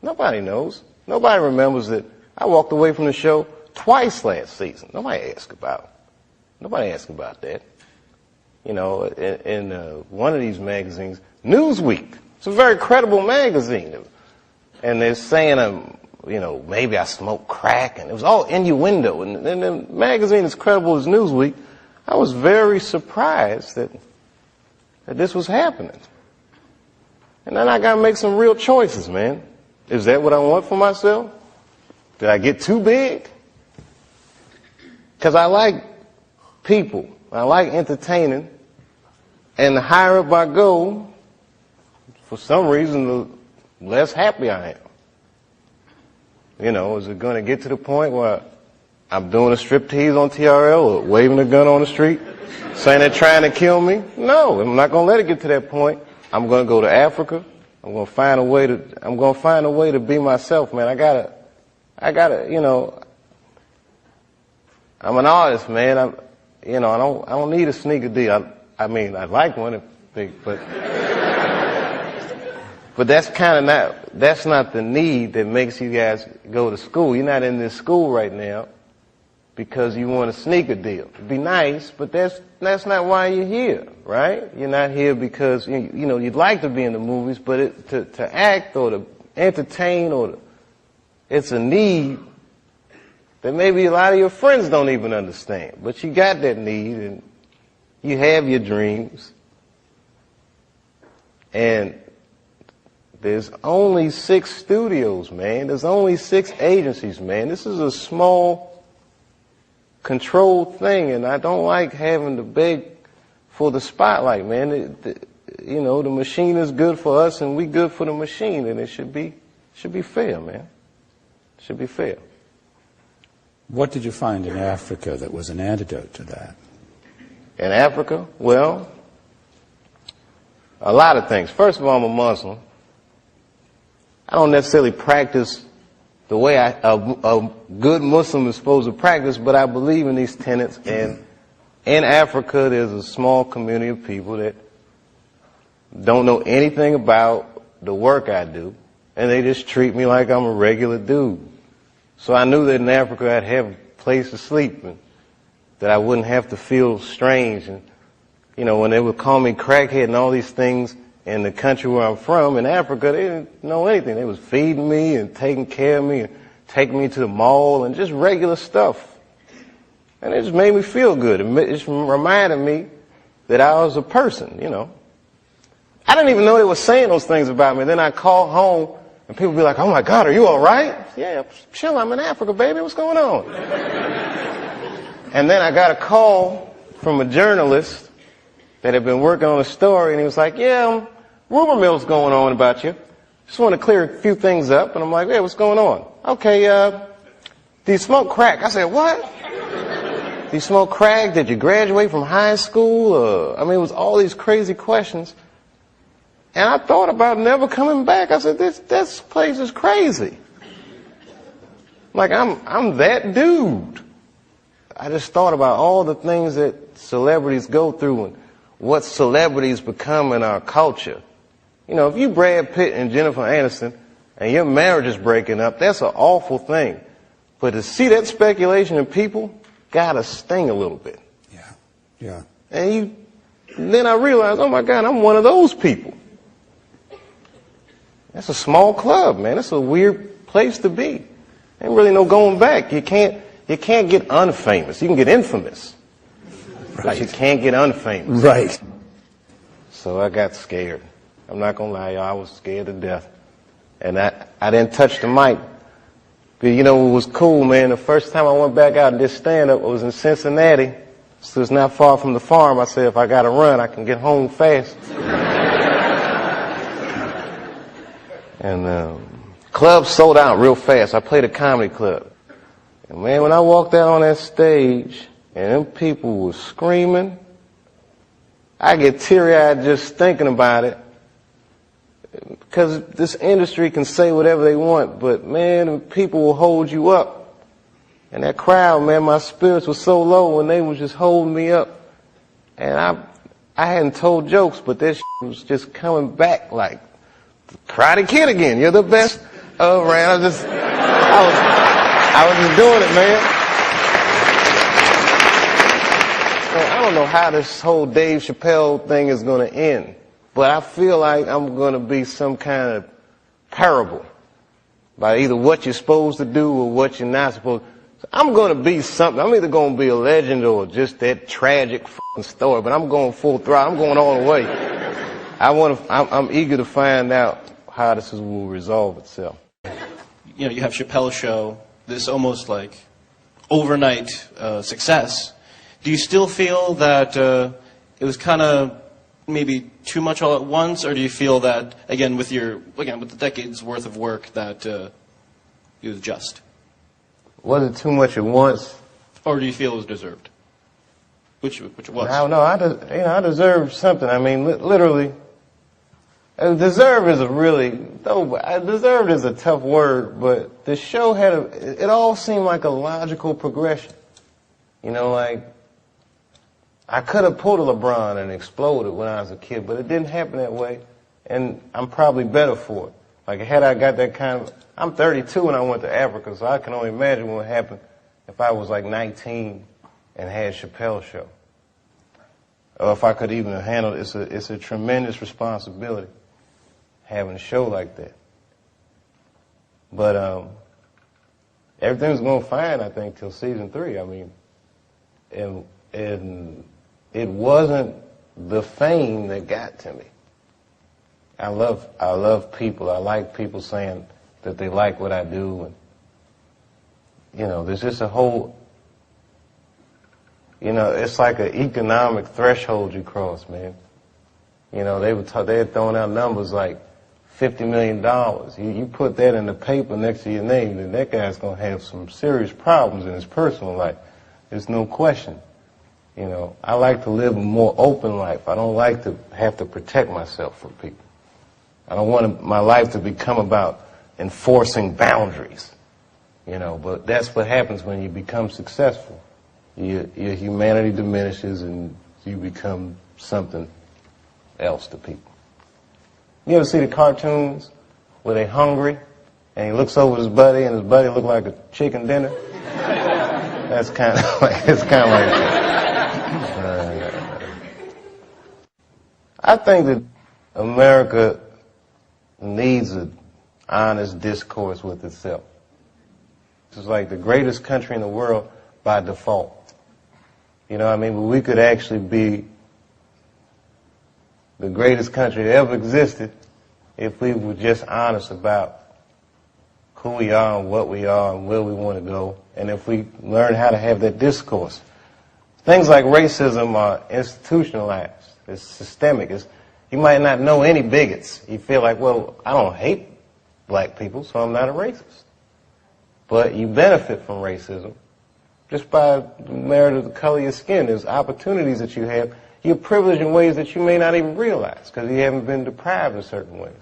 Nobody knows. Nobody remembers that I walked away from the show twice last season. Nobody asked about that. You know, in one of these magazines, Newsweek, it's a very credible magazine, and they're saying, you know, maybe I smoke crack, and it was all innuendo. And the magazine as credible as Newsweek, I was very surprised that this was happening. And then I got to make some real choices, man. Is that what I want for myself? Did I get too big? Because I like people. I like entertaining. And the higher up I go, for some reason, the less happy I am. You know, is it going to get to the point where I'm doing a striptease on TRL or waving a gun on the street, saying they're trying to kill me? No, I'm not going to let it get to that point. I'm going to go to Africa. I'm going to find a way to be myself, man. I gotta, you know, I'm an artist, man. I don't need a sneaker deal. I mean, I'd like one, but that's not the need that makes you guys go to school. You're not in this school right now because you want a sneaker deal. It'd be nice, but that's not why you're here, right? You're not here because, you know, you'd like to be in the movies, but to act or to entertain it's a need that maybe a lot of your friends don't even understand. But you got that need, and you have your dreams. And there's only 6 studios, man. There's only 6 agencies, man. This is a small, controlled thing, and I don't like having to beg for the spotlight, man. You know, the machine is good for us, and we good for the machine, and it should be fair, man. It should be fair. What did you find in Africa that was an antidote to that? In Africa? Well, a lot of things. First of all, I'm a Muslim. I don't necessarily practice the way a good Muslim is supposed to practice, but I believe in these tenets. And in Africa, there's a small community of people that don't know anything about the work I do, and they just treat me like I'm a regular dude. So I knew that in Africa I'd have a place to sleep, and that I wouldn't have to feel strange. And, you know, when they would call me crackhead and all these things in the country where I'm from, in Africa, they didn't know anything. They was feeding me and taking care of me and taking me to the mall and just regular stuff. And it just made me feel good. It just reminded me that I was a person, you know. I didn't even know they were saying those things about me. Then I called home, and people would be like, "Oh my God, are you all right?" "Yeah, chill, I'm in Africa, baby. What's going on?" And then I got a call from a journalist that had been working on a story, and he was like, "Yeah, rumor mill's going on about you. Just want to clear a few things up." And I'm like, "Yeah, what's going on?" "Okay, do you smoke crack?" I said, "What? Do you smoke crack? Did you graduate from high school?" I mean, it was all these crazy questions. And I thought about never coming back. I said, this place is crazy. Like, I'm that dude. I just thought about all the things that celebrities go through and what celebrities become in our culture. You know, if you Brad Pitt and Jennifer Aniston and your marriage is breaking up, that's an awful thing. But to see that speculation in people gotta sting a little bit. Yeah. And then I realized, oh my God, I'm one of those people. That's a small club, man. That's a weird place to be. Ain't really no going back. You can't get unfamous. You can get infamous. Right. But you can't get unfamous. Right. So I got scared. I'm not gonna lie, y'all. I was scared to death. And I didn't touch the mic. But you know what was cool, man? The first time I went back out and did stand-up, I was in Cincinnati. So it's not far from the farm. I said, if I gotta run, I can get home fast. And club sold out real fast. I played a comedy club. And man, when I walked out on that stage and them people were screaming, I get teary-eyed just thinking about it. Because this industry can say whatever they want, but man, people will hold you up. And that crowd, man, my spirits were so low when they was just holding me up. And I hadn't told jokes, but that was just coming back like Karate Kid again. You're the best Oh, man, I was just doing it, man. So I don't know how this whole Dave Chapelle thing is going to end, but I feel like I'm going to be some kind of parable by either what you're supposed to do or what you're not supposed to. I'm going to be something. I'm either going to be a legend or just that tragic story, but I'm going full throttle. I'm going all the way. I'm eager to find out how this will resolve itself. You know, you have Chapelle show, this almost like overnight success. Do you still feel that it was kind of maybe too much all at once, or do you feel that again with the decades worth of work that it was just? Was it too much at once? Or do you feel it was deserved? Which it was? I don't know. I deserve something. I mean, literally. Deserve is deserved is a tough word, but the show it all seemed like a logical progression. You know, like, I could have pulled a LeBron and exploded when I was a kid, but it didn't happen that way, and I'm probably better for it. Like, had I got that kind of, I'm 32 when I went to Africa, so I can only imagine what would happen if I was like 19 and had Chapelle's show. Or if I could even handle it. It's a tremendous responsibility having a show like that. But everything's going fine, I think, till season 3. I mean, and it wasn't the fame that got to me. I love people. I like people saying that they like what I do, and you know, there's just a whole, you know, it's like an economic threshold you cross, man. You know, they had thrown out numbers like $50 million. You put that in the paper next to your name, then that guy's gonna have some serious problems in his personal life. There's no question. You know, I like to live a more open life. I don't like to have to protect myself from people. I don't want my life to become about enforcing boundaries, you know, but that's what happens when you become successful. Your humanity diminishes and you become something else to people. You ever see the cartoons where they're hungry and he looks over his buddy and his buddy look like a chicken dinner? That's kind of like, it's kind of like that. I think that America needs an honest discourse with itself. It's like the greatest country in the world by default. You know what I mean? But we could actually be the greatest country that ever existed if we were just honest about who we are and what we are and where we want to go, and if we learn how to have that discourse. Things like racism are institutionalized. It's systemic. You might not know any bigots. You feel like, well, I don't hate black people, so I'm not a racist. But you benefit from racism just by the merit of the color of your skin. There's opportunities that you have. You're privileged in ways that you may not even realize because you haven't been deprived in certain ways.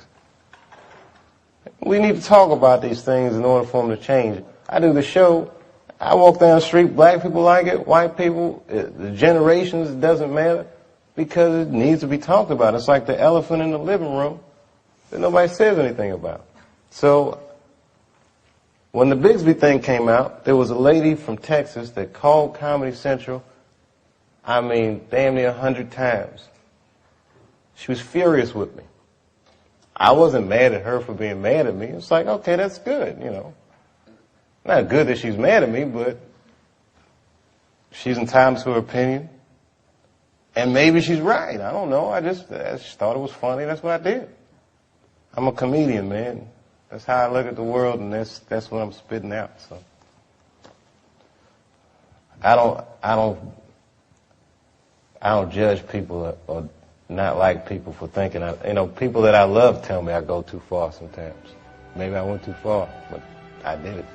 We need to talk about these things in order for them to change. I do the show. I walk down the street. Black people like it. White people, the generations, it doesn't matter because it needs to be talked about. It's like the elephant in the living room that nobody says anything about. So when the Bigsby thing came out, there was a lady from Texas that called Comedy Central, I mean, damn near 100 times. She was furious with me. I wasn't mad at her for being mad at me. It's like, okay, that's good, you know. Not good that she's mad at me, but she's entitled to her opinion. And maybe she's right. I don't know. I just thought it was funny. That's what I did. I'm a comedian, man. That's how I look at the world, and that's what I'm spitting out. So I don't judge people or not like people for thinking. People that I love tell me I go too far sometimes. Maybe I went too far, but I did it.